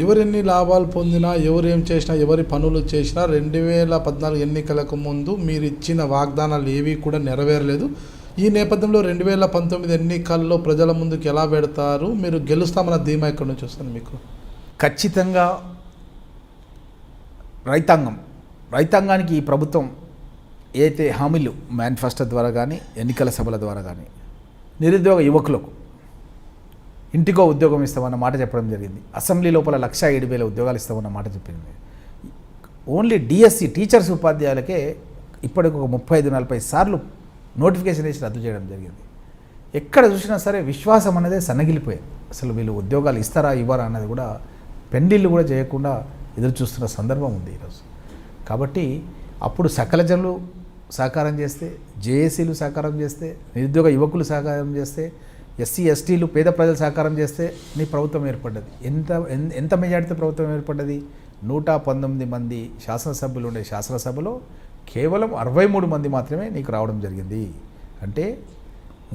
ఎవరెన్ని లాభాలు పొందినా, ఎవరు ఏం చేసినా, ఎవరి పనులు చేసినా 2014 ఎన్నికలకు ముందు మీరు ఇచ్చిన వాగ్దానాలు ఏవి కూడా నెరవేరలేదు. ఈ నేపథ్యంలో 2019 ఎన్నికల్లో ప్రజల ముందుకు ఎలా పెడతారు? మీరు గెలుస్తామన్న ధీమా ఎక్కడి నుంచి వస్తుంది మీకు? ఖచ్చితంగా రైతాంగానికి ఈ ప్రభుత్వం ఏదైతే హామీలు మేనిఫెస్టో ద్వారా కానీ, ఎన్నికల సభల ద్వారా కానీ, నిరుద్యోగ యువకులకు ఇంటికో ఉద్యోగం ఇస్తామన్న మాట చెప్పడం జరిగింది. అసెంబ్లీ లోపల 1,07,000 ఉద్యోగాలు ఇస్తామన్న మాట చెప్పింది. ఓన్లీ డిఎస్సి టీచర్స్ ఉపాధ్యాయులకే ఇప్పటికి ఒక 35-40 సార్లు నోటిఫికేషన్ వేసి రద్దు చేయడం జరిగింది. ఎక్కడ చూసినా సరే విశ్వాసం అనేది సన్నగిలిపోయింది. అసలు వీళ్ళు ఉద్యోగాలు ఇస్తారా ఇవ్వరా అన్నది కూడా పెండిళ్ళు కూడా చేయకుండా ఎదురు చూస్తున్న సందర్భం ఉంది ఈరోజు. కాబట్టి అప్పుడు సకల జనులు సహకారం చేస్తే, జేఏసీలు సహకారం చేస్తే, నిరుద్యోగ యువకులు సహకారం చేస్తే, ఎస్సీ ఎస్టీలు పేద ప్రజలు సహకారం చేస్తే నీ ప్రభుత్వం ఏర్పడ్డది. ఎంత మెజార్టీతో ప్రభుత్వం ఏర్పడ్డది? 119 మంది శాసనసభ్యులు ఉండే శాసనసభలో కేవలం 63 మంది మాత్రమే నీకు రావడం జరిగింది. అంటే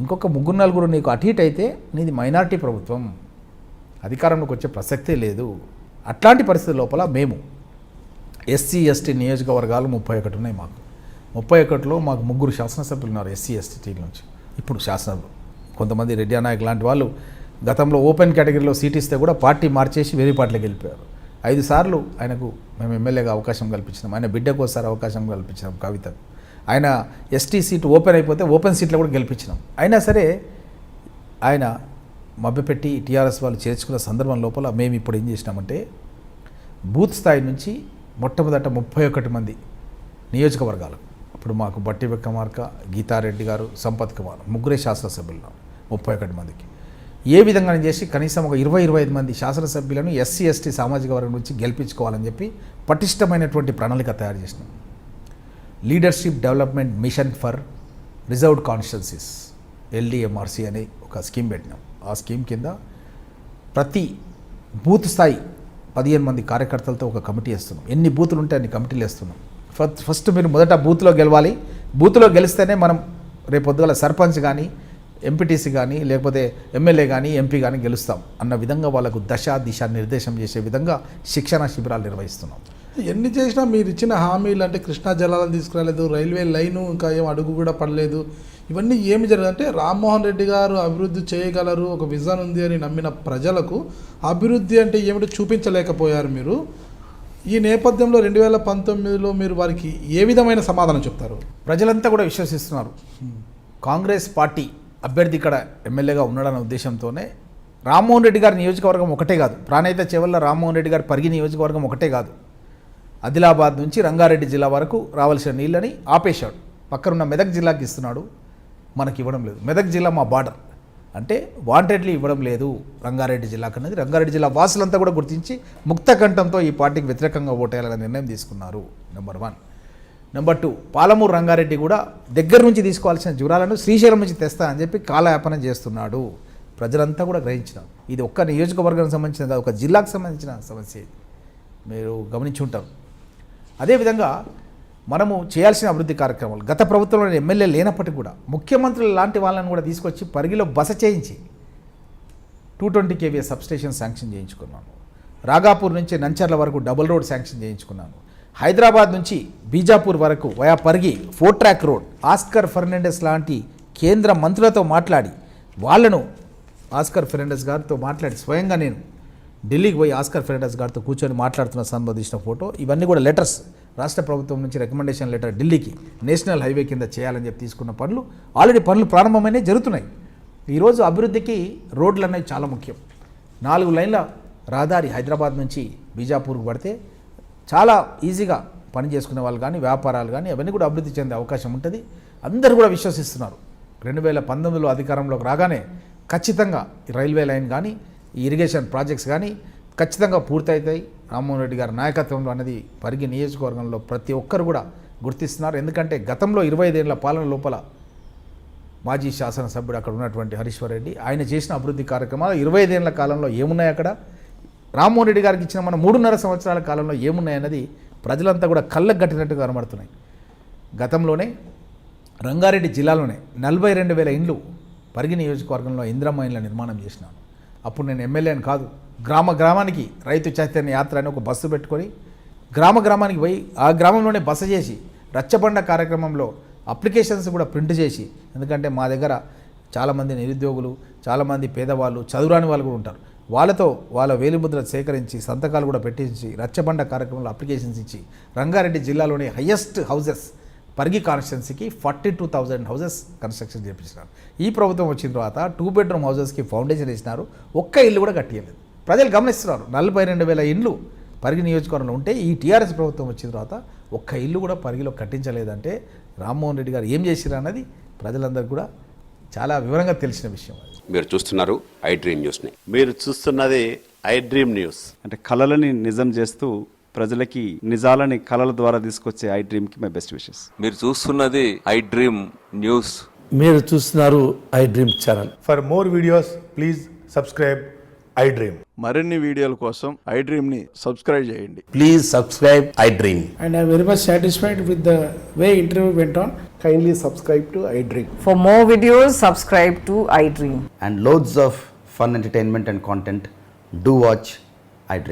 ఇంకొక 3-4 నీకు అటు ఇటు అయితే నీది మైనారిటీ ప్రభుత్వం, అధికారంలోకి వచ్చే ప్రసక్తే లేదు. అట్లాంటి పరిస్థితి లోపల మేము ఎస్సీ ఎస్టీ నియోజకవర్గాలు 31 ఉన్నాయి. మాకు 31లో మాకు 3 శాసనసభ్యులు ఉన్నారు ఎస్సీ ఎస్టీ నుంచి. ఇప్పుడు శాసనసభ్యులు కొంతమంది రెడ్డి నాయక్ లాంటి వాళ్ళు గతంలో ఓపెన్ కేటగిరీలో సీట్ ఇస్తే కూడా పార్టీ మార్చేసి వేరే పార్టీలోకి వెళ్ళిపోయారు. 5 సార్లు ఆయనకు మేము ఎమ్మెల్యేగా అవకాశం కల్పించినాం. ఆయన బిడ్డకు ఒకసారి అవకాశం కల్పించినాం కవితకు. ఆయన ఎస్టీ సీటు ఓపెన్ అయిపోతే ఓపెన్ సీట్లో కూడా గెలిపించినాం. అయినా సరే ఆయన మభ్యపెట్టి టీఆర్ఎస్ వాళ్ళు చేర్చుకున్న సందర్భం లోపల మేము ఇప్పుడు ఏం చేసినామంటే బూత్ స్థాయి నుంచి మొట్టమొదట 31 మంది నియోజకవర్గాలు, ఇప్పుడు మాకు బట్టి విక్రమార్క, గీతారెడ్డి గారు, సంపత్ కుమార్ 3 శాసనసభ్యులు 31 మందికి ఏ విధంగా చేసి కనీసం ఒక 20-25 మంది శాసనసభ్యులను ఎస్సీ ఎస్టీ సామాజిక వర్గం నుంచి గెలిపించుకోవాలని చెప్పి పటిష్టమైనటువంటి ప్రణాళిక తయారు చేసినాం. Leadership development mission for reserved constituencies LDMRC అనే ఒక స్కీమ్ పెట్టినాం. ఆ స్కీమ్ కింద ప్రతి బూత్ స్థాయి 15 మంది కార్యకర్తలతో ఒక కమిటీ వేస్తున్నాం. ఎన్ని బూతులు ఉంటే అన్ని కమిటీలు వేస్తున్నాం. ఫస్ట్ మీరు మొదట బూత్లో గెలవాలి. బూత్లో గెలిస్తేనే మనం రేపొద్దుగల సర్పంచ్ కానీ, ఎంపీటీసీ కానీ, లేకపోతే ఎమ్మెల్యే కానీ, ఎంపీ కానీ గెలుస్తాం అన్న విధంగా వాళ్ళకు దిశ నిర్దేశం చేసే విధంగా శిక్షణ శిబిరాలు నిర్వహిస్తున్నాం. ఎన్ని చేసినా మీరు ఇచ్చిన హామీలు అంటే కృష్ణా జలాలను తీసుకురాలేదు, రైల్వే లైను ఇంకా ఏం అడుగు కూడా పడలేదు. ఇవన్నీ ఏమి జరగదంటే రామ్మోహన్ రెడ్డి గారు అభివృద్ధి చేయగలరు, ఒక విజన్ ఉంది అని నమ్మిన ప్రజలకు అభివృద్ధి అంటే ఏమిటో చూపించలేకపోయారు మీరు. ఈ నేపథ్యంలో 2019లో మీరు వారికి ఏ విధమైన సమాధానం చెప్తారు? ప్రజలంతా కూడా విశ్వసిస్తున్నారు. కాంగ్రెస్ పార్టీ అభ్యర్థి ఇక్కడ ఎమ్మెల్యేగా ఉన్నాడన్న ఉద్దేశంతోనే రామ్మోహన్ రెడ్డి గారి నియోజకవర్గం ఒకటే కాదు, ప్రాణహిత చేవెళ్ల రామ్మోహన్ రెడ్డి గారి పరిగి నియోజకవర్గం ఒకటే కాదు, ఆదిలాబాద్ నుంచి రంగారెడ్డి జిల్లా వరకు రావాల్సిన నీళ్ళని ఆపేశాడు. పక్కనున్న మెదక్ జిల్లాకి ఇస్తున్నాడు, మనకి ఇవ్వడం లేదు. మెదక్ జిల్లా మా బార్డర్ అంటే వాంటెడ్లీ ఇవ్వడం లేదు రంగారెడ్డి జిల్లాకు అన్నది రంగారెడ్డి జిల్లా వాసులంతా కూడా గుర్తించి ముక్త కంఠంతో ఈ పార్టీకి వ్యతిరేకంగా ఓటేయాలనే నిర్ణయం తీసుకున్నారు. నెంబర్ 1. నెంబర్ 2, పాలమూరు రంగారెడ్డి కూడా దగ్గర నుంచి తీసుకోవాల్సిన జూరాలను శ్రీశైలం నుంచి తెస్తా అని చెప్పి కాలయాపన చేస్తున్నాడు. ప్రజలంతా కూడా గ్రహించినారు. ఇది ఒక్క నియోజకవర్గానికి సంబంధించిన కాదు, ఒక జిల్లాకు సంబంధించిన సమస్య. మీరు గమనించి ఉంటారు. అదేవిధంగా మనము చేయాల్సిన అభివృద్ధి కార్యక్రమాలు గత ప్రభుత్వంలో ఎమ్మెల్యే లేనప్పటికీ కూడా ముఖ్యమంత్రులు లాంటి వాళ్ళని కూడా తీసుకొచ్చి పరిగిలో బస చేయించి 220 kV సబ్స్టేషన్ శాంక్షన్ చేయించుకున్నాను. రాగాపూర్ నుంచి నంచర్ల వరకు డబుల్ రోడ్ శాంక్షన్ చేయించుకున్నాను. హైదరాబాద్ నుంచి బీజాపూర్ వరకు via Parigi 4 track road, Oscar Fernandes లాంటి కేంద్ర మంత్రులతో మాట్లాడి వాళ్ళను ఆస్కర్ ఫెర్నాండెస్ గారితో మాట్లాడి స్వయంగా నేను ఢిల్లీకి పోయి ఆస్కర్ ఫెర్నాండెస్ గారితో కూర్చొని మాట్లాడుతున్న సంబంధించిన ఫోటో, ఇవన్నీ కూడా లెటర్స్ రాష్ట్ర ప్రభుత్వం నుంచి రికమెండేషన్ లెటర్ ఢిల్లీకి నేషనల్ హైవే కింద చేయాలని చెప్పి తీసుకున్న పనులు ఆల్రెడీ జరుగుతున్నాయి జరుగుతున్నాయి. ఈరోజు అభివృద్ధికి రోడ్లు అనేవి చాలా ముఖ్యం. 4 లైన్ల రహదారి హైదరాబాద్ నుంచి బీజాపూర్కు పడితే చాలా ఈజీగా పని చేసుకునే వాళ్ళు కానీ, వ్యాపారాలు కానీ అవన్నీ కూడా అభివృద్ధి చెందే అవకాశం ఉంటుంది. అందరూ కూడా విశ్వసిస్తున్నారు. 2019లో అధికారంలోకి రాగానే ఖచ్చితంగా రైల్వే లైన్ కానీ, ఇరిగేషన్ ప్రాజెక్ట్స్ కానీ ఖచ్చితంగా పూర్తవుతాయి రామ్మోహన్ రెడ్డి గారి నాయకత్వంలో అన్నది పరిగి నియోజకవర్గంలో ప్రతి ఒక్కరు కూడా గుర్తిస్తున్నారు. ఎందుకంటే గతంలో 25 ఏళ్ల పాలన లోపల మాజీ శాసనసభ్యుడు అక్కడ ఉన్నటువంటి హరీశ్వర్ రెడ్డి ఆయన చేసిన అభివృద్ధి కార్యక్రమాలు 25 ఏళ్ల కాలంలో ఏమున్నాయి, అక్కడ రామ్మోహన్ రెడ్డి గారికి ఇచ్చిన మన 3.5 సంవత్సరాల కాలంలో ఏమున్నాయన్నది ప్రజలంతా కూడా కళ్ళకు కట్టినట్టుగా కనబడుతున్నాయి. గతంలోనే రంగారెడ్డి జిల్లాలోనే 42,000 ఇండ్లు పరిగి నియోజకవర్గంలో ఇందిరమ్మ ఇండ్ల నిర్మాణం చేసినాను. అప్పుడు నేను ఎమ్మెల్యేని కాదు, గ్రామానికి రైతు చైతన్య యాత్ర అని ఒక బస్సు పెట్టుకొని గ్రామానికి పోయి ఆ గ్రామంలోనే బస చేసి రచ్చబండ కార్యక్రమంలో అప్లికేషన్స్ కూడా ప్రింట్ చేసి, ఎందుకంటే మా దగ్గర చాలామంది నిరుద్యోగులు, చాలామంది పేదవాళ్ళు, చదువురాని వాళ్ళు కూడా ఉంటారు. వాళ్ళతో వాళ్ళ వేలిముద్ర సేకరించి సంతకాలు కూడా పెట్టించి రచ్చబండ కార్యక్రమంలో అప్లికేషన్స్ ఇచ్చి రంగారెడ్డి జిల్లాలోని హయ్యెస్ట్ హౌజెస్ పరిగి కాన్స్టిట్యున్సీకి 42,000 హౌజెస్ కన్స్ట్రక్షన్ చేపించినారు. ఈ ప్రభుత్వం వచ్చిన తర్వాత 2 బెడ్రూమ్ హౌజెస్కి ఫౌండేషన్ వేసినారు. ఒక్క ఇల్లు కూడా కట్టియలేదు. ప్రజలు గమనిస్తున్నారు. 42,000 ఇండ్లు పరిగి నియోజకవర్గంలో ఉంటే ఈ టీఆర్ఎస్ ప్రభుత్వం వచ్చిన తర్వాత ఒక్క ఇల్లు కూడా పరిగిలో కట్టించలేదంటే రామ్మోహన్ రెడ్డి గారు ఏం చేసిరు అన్నది ప్రజలందరికీ కూడా చాలా వివరంగా తెలిసిన విషయం. మీరు చూస్తున్నారు ఐ డ్రీమ్ న్యూస్ని. మీరు చూస్తున్నది ఐ డ్రీమ్ న్యూస్. అంటే కళలని నిజం చేస్తూ ప్రజలకి నిజాలని కళల ద్వారా తీసుకొచ్చే ఐ డ్రీమ్కి మై బెస్ట్ విషెస్. మీరు చూస్తున్నది ఐ డ్రీమ్ న్యూస్. మీరు చూస్తున్నారు I dream channel. For more videos please subscribe I dream. మరిన్ని వీడియోల కోసం ఐ డ్రీమ్ని సబ్స్క్రైబ్ చేయండి. Please subscribe I dream. And I'm very much satisfied with the way interview went on. Kindly subscribe to I Dream. For more videos, subscribe to iDream. And loads of fun entertainment and content. Do watch iDream.